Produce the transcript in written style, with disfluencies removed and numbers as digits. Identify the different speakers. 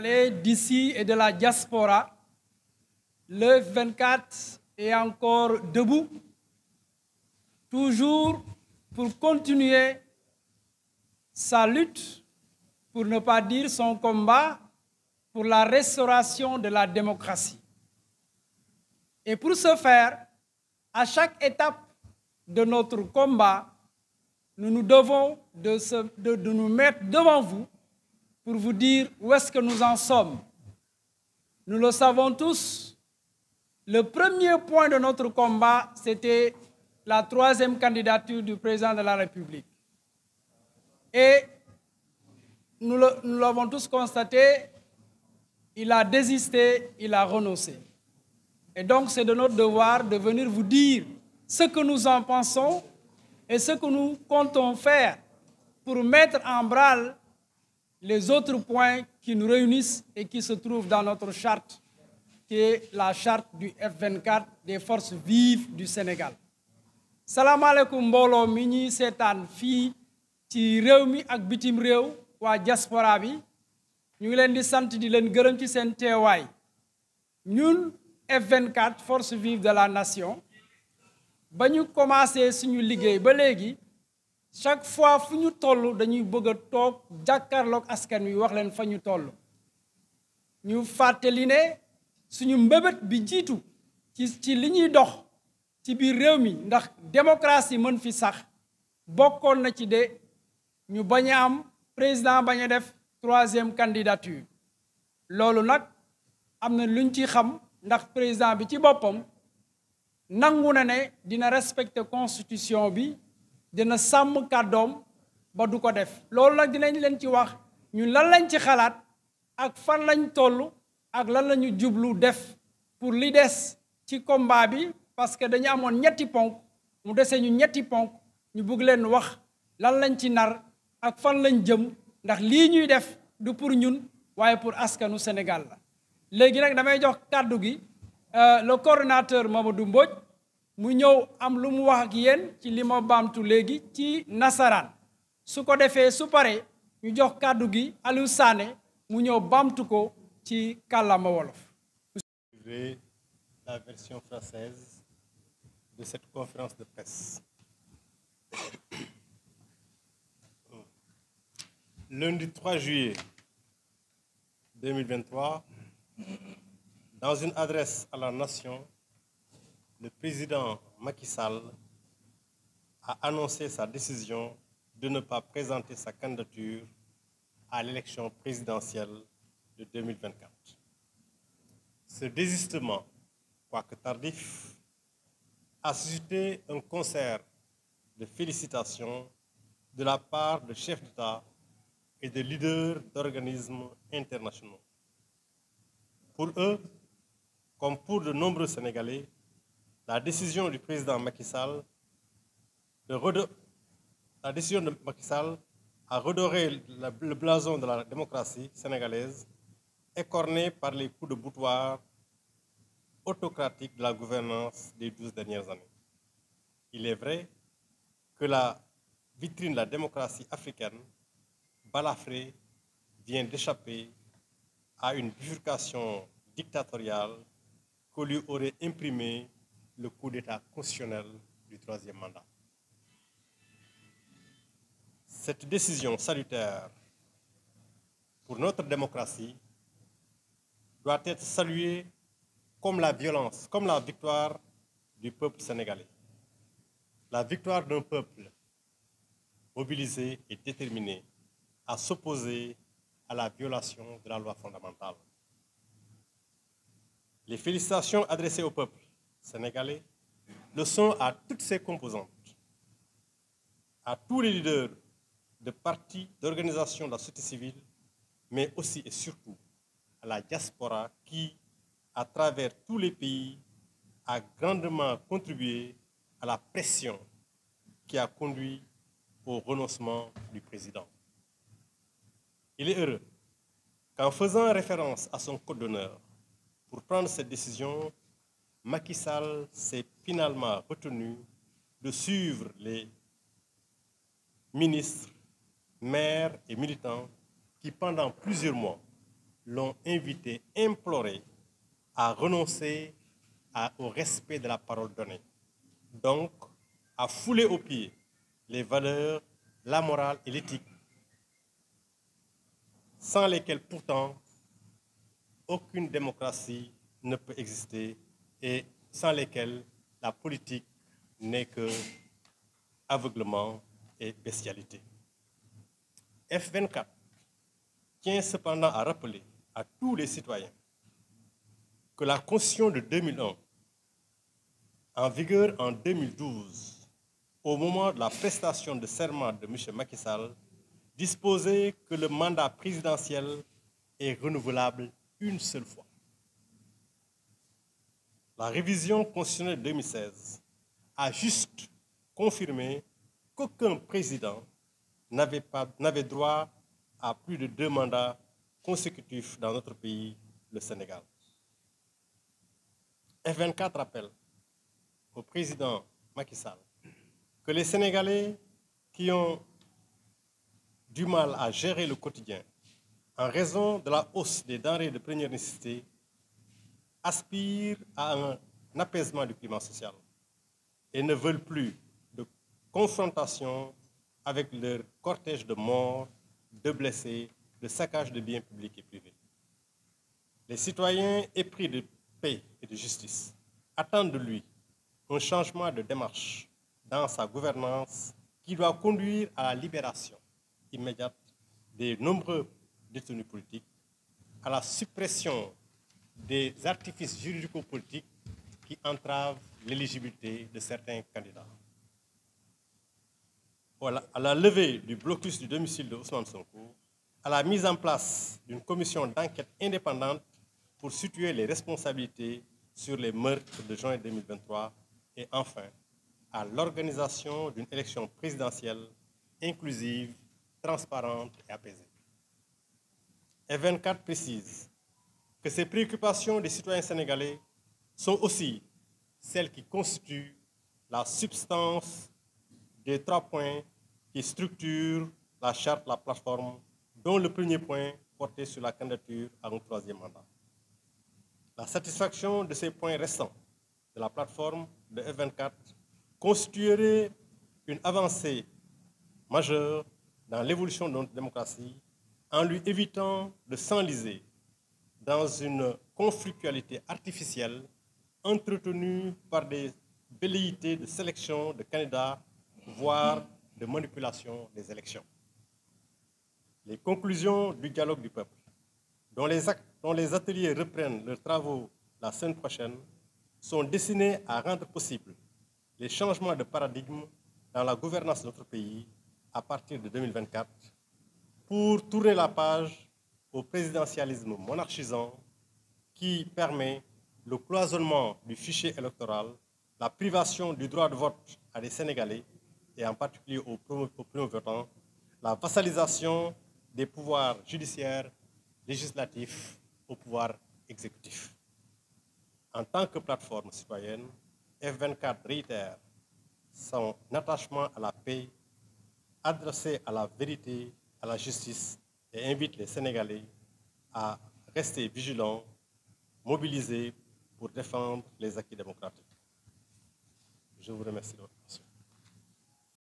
Speaker 1: D'ici et de la diaspora, le F24 est encore debout, toujours pour continuer sa lutte, pour ne pas dire son combat, pour la restauration de la démocratie. Et pour ce faire, à chaque étape de notre combat, nous nous devons de nous mettre devant vous pour vous dire où est-ce que nous en sommes. Nous le savons tous, le premier point de notre combat, c'était la troisième candidature du président de la République. Et nous l'avons tous constaté, il a désisté, il a renoncé. Et donc c'est de notre devoir de venir vous dire ce que nous en pensons et ce que nous comptons faire pour mettre en branle les autres points qui nous réunissent et qui se trouvent dans notre charte, qui est la charte du F24 des forces vives du Sénégal. Salam alaikum mbolo mi ñi sétane fi ci réew mi ak bitim réew wa diaspora bi ñu ngi leen di sant di leen gërëm ci seen teewaay. Ñun F24 forces vives de la nation ba ñu commencé suñu liggéey ba léegi chaque fois fu ñu toll dañuy bëgg a toog jàkkaarloog askan wi wax leen fa ñu toll. Ñu fàttali ne suñu mbébét bi jiitu ci li ñuy dox ci biir réew mi ndax démocratie mën fi sax bokkoon na ci de ñu bañ a am président bañ a def troisième candidature. Loolu nag am na luñ ci xam ndax président bi ci boppam nangu na ne dina respecter constitution bi dina sàmm kàddoom ba du ko def. Loolu nag dinañ leen ci wax ñun lan lañ ci xalaat ak fan lañ toll ak lan la ñu jublu def pour li des ci combat bi parce que dañu amoon ñetti ponk mu dese ñu ñetti ponk ñu bëgg leen wax lan lañ ci nar ak fan lañ jëm ndax lii ñuy def du pour ñun waaye pour askanu Sénégal la. Léegi nag damay jox kàddu gi le coordonnateur Mamadou Mbodj mu ñëw am lu mu wax ak yéen ci li ma baamtu léegi ci nasaraan su ko defee su pare ñu jox kàddu gi Aliou Sané mu ñëw baamtu ko ci kàllaama wolof.
Speaker 2: La version française de cette conférence de presse. Lundi 3 juillet 2023, dans une adresse à la nation, le président Macky Sall a annoncé sa décision de ne pas présenter sa candidature à l'élection présidentielle de 2024. Ce désistement, quoique tardif, a suscité un concert de félicitations de la part de chefs d'État et de leaders d'organismes internationaux. Pour eux, comme pour de nombreux Sénégalais, la décision du président Macky Sall a redoré le blason de la démocratie sénégalaise, écorné par les coups de boutoir autocratiques de la gouvernance des 12 dernières années. Il est vrai que la vitrine de la démocratie africaine, balafrée, vient d'échapper à une bifurcation dictatoriale que lui aurait imprimé le coup d'État constitutionnel du troisième mandat. Cette décision salutaire pour notre démocratie doit être saluée comme la violence, comme la victoire du peuple sénégalais. La victoire d'un peuple mobilisé et déterminé à s'opposer à la violation de la loi fondamentale. Les félicitations adressées au peuple sénégalais le sont à toutes ses composantes, à tous les leaders de partis, d'organisations de la société civile, mais aussi et surtout à la diaspora qui, à travers tous les pays, a grandement contribué à la pression qui a conduit au renoncement du président. Il est heureux qu'en faisant référence à son code d'honneur pour prendre cette décision, Macky Sall s'est finalement retenu de suivre les ministres, maires et militants qui, pendant plusieurs mois, l'ont invité, imploré à renoncer au respect de la parole donnée. Donc, à fouler aux pieds les valeurs, la morale et l'éthique, sans lesquelles pourtant aucune démocratie ne peut exister et sans lesquelles la politique n'est que aveuglement et bestialité. F24 tient cependant à rappeler à tous les citoyens que la Constitution de 2001, en vigueur en 2012, au moment de la prestation de serment de M. Macky Sall, disposait que le mandat présidentiel est renouvelable une seule fois. La révision constitutionnelle de 2016 a juste confirmé qu'aucun président n'avait droit à plus de 2 mandats consécutifs dans notre pays, le Sénégal. F24 rappelle au président Macky Sall que les Sénégalais qui ont du mal à gérer le quotidien en raison de la hausse des denrées de première nécessité aspirent à un apaisement du climat social et ne veulent plus de confrontation avec leur cortège de morts, de blessés, de saccage de biens publics et privés. Les citoyens épris de paix et de justice attendent de lui un changement de démarche dans sa gouvernance qui doit conduire à la libération immédiate des nombreux détenus politiques, à la suppression des artifices juridico-politiques qui entravent l'éligibilité de certains candidats, à la levée du blocus du domicile de Ousmane Sonko, à la mise en place d'une commission d'enquête indépendante pour situer les responsabilités sur les meurtres de juin 2023 et enfin à l'organisation d'une élection présidentielle inclusive, transparente et apaisée. F24 précise que ces préoccupations des citoyens sénégalais sont aussi celles qui constituent la substance des 3 points qui structurent la charte de la plateforme, dont le premier point portait sur la candidature à un 3e mandat. La satisfaction de ces points restants de la plateforme de F24 constituerait une avancée majeure dans l'évolution de notre démocratie en lui évitant de s'enliser dans une conflictualité artificielle entretenue par des velléités de sélection de candidats, voire de manipulation des élections. Les conclusions du dialogue du peuple, dont les ateliers reprennent leurs travaux la semaine prochaine, sont destinées à rendre possible les changements de paradigme dans la gouvernance de notre pays à partir de 2024 pour tourner la page au présidentialisme monarchisant qui permet le cloisonnement du fichier électoral, la privation du droit de vote à des Sénégalais, et en particulier aux primo-votants, la vassalisation des pouvoirs judiciaires, législatifs au pouvoir exécutif. En tant que plateforme citoyenne, F24 réitère son attachement à la paix, adressé à la vérité, à la justice, et invite les Sénégalais à rester vigilants, mobilisés pour défendre les acquis démocratiques. Je vous remercie de votre attention.